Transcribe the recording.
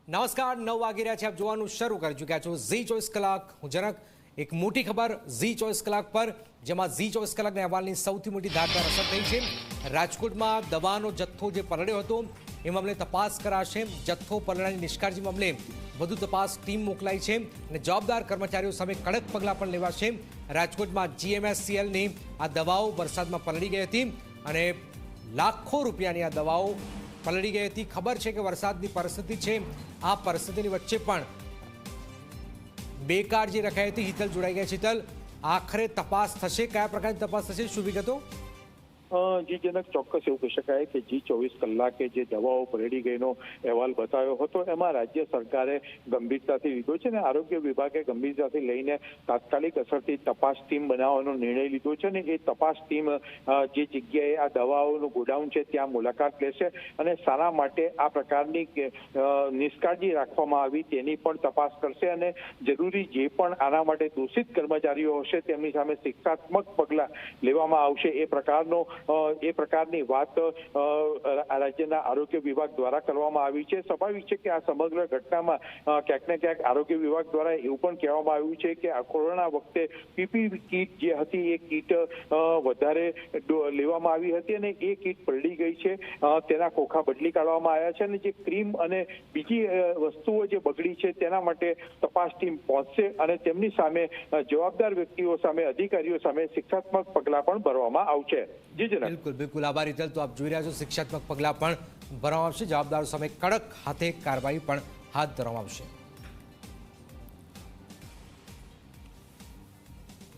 નમસ્કાર 9 વાગી રહ્યા છે આપ જોવાનું શરૂ કરી ચૂક્યા છો ઝી 24 કલાક હું જનક એક મોટી ખબર ઝી 24 કલાક પર જેમાં ઝી 24 કલાકના અહેવાલની સૌથી મોટી ધારદાર અસર થઈ છે રાજકોટમાં દવાનો જથ્થો જે પલળ્યો હતો એ મામલે તપાસ કરાશે જથ્થો પલળવાની નિષ્કાળજી મામલે વધુ તપાસ ટીમ મોકલાઈ છે અને જવાબદાર કર્મચારીઓ સામે કડક પગલાં પણ લેવાશે રાજકોટમાં GMSCLની આ દવાઓ વરસાદમાં પલળી ગઈ હતી અને લાખો રૂપિયાની આ દવાઓ પલળી ગઈ હતી ખબર છે કે વરસાદની પરિસ્થિતિ છે આ પરિસ્થિતિની વચ્ચે પણ બેકાળજી રખાઈ હતી હિતલ જોડાઈ ગયા છે હિતલ આખરે તપાસ થશે કયા પ્રકારની તપાસ થશે શું વિગતો જી જનક ચોક્કસ એવું કહી શકાય કે જી 24 કલાકે જે દવાઓ પલળી ગઈનો અહેવાલ બતાવ્યો હતો એમાં રાજ્ય સરકારે ગંભીરતાથી લીધો છે અને આરોગ્ય વિભાગે ગંભીરતાથી લઈને તાત્કાલિક અસરથી તપાસ ટીમ બનાવવાનો નિર્ણય લીધો છે અને એ તપાસ ટીમ જે જગ્યાએ આ દવાઓનું ગોડાઉન છે ત્યાં મુલાકાત લેશે અને શાના માટે આ પ્રકારની નિષ્કાળજી રાખવામાં આવી તેની પણ તપાસ કરશે અને જરૂરી જે પણ આના માટે દોષિત કર્મચારીઓ હશે તેમની સામે શિક્ષાત્મક પગલાં લેવામાં આવશે એ પ્રકારની વાત રાજ્યના આરોગ્ય વિભાગ દ્વારા કરવામાં આવી છે સ્વાભાવિક છે કે આ સમગ્ર ઘટનામાં ક્યાંક ને ક્યાંક આરોગ્ય વિભાગ દ્વારા એવું પણ કહેવામાં આવ્યું છે કે આ કોરોના વખતે PPE કીટ જે હતી એ કીટ વધારે લેવામાં આવી હતી અને એ કીટ પલળી ગઈ છે તેના ખોખા બદલી કાઢવામાં આવ્યા છે અને જે ક્રીમ અને બીજી વસ્તુઓ જે બગડી છે તેના માટે તપાસ ટીમ પહોંચશે અને તેમની સામે જવાબદાર વ્યક્તિઓ સામે અધિકારીઓ સામે શિક્ષાત્મક પગલાં પણ ભરવામાં આવશે બિલકુલ બિલકુલ આભાર હિતલ તો આપ જોઈ રહ્યા છો શિક્ષાત્મક પગલાં પણ ભરવામાં આવશે જવાબદારો સામે કડક હાથે કાર્યવાહી પણ હાથ ધરવામાં આવશે